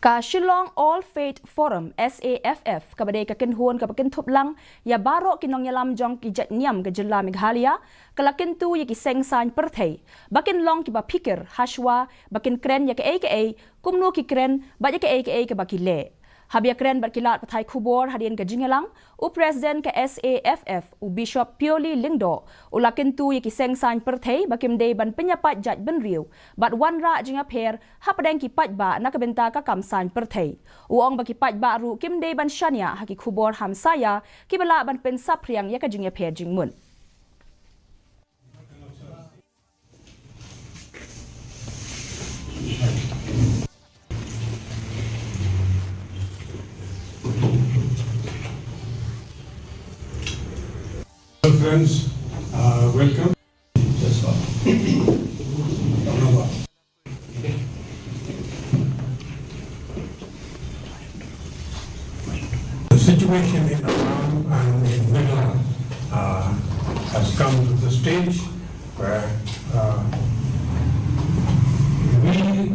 Ka Shillong All Faith Forum SAFF kabade ka kinhuan ka pakintup lang ya baro kinong yalam jong ki Jaitnyam ka jilla Meghalaya kala Kyntu ya ki Sain Pyrthei bakin long ki ba pikir hashwa bakin kren ya ka kumno ki kren ba ya ka bakile habia kren berkilat patai kubor hadian ka jingalang u president ka SAFF u Bishop Pioli Lingdo u la Kyntu ya ki Sain Pyrthei bakim day ban Pynïapait Jaitbynriew bat wanra jinga per hapadeng ki pat ba na ka Bynta ka kam Sain Pyrthei u ong baki pat ba ru kim day ban shania haki kubor ham saya ki bala ban pen sapriang ya ka jinga per jingmun. Friends, welcome. The situation in Assam and in Meghalaya has come to the stage where we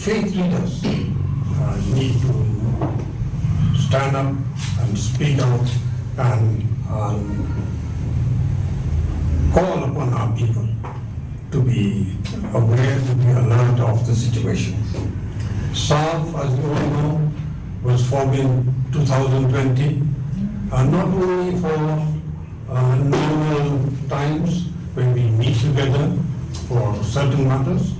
faith leaders need to stand up and speak out and call upon our people to be aware, to be alert of the situation. SAFF, as you all know, was formed in 2020, not only for normal times when we meet together for certain matters,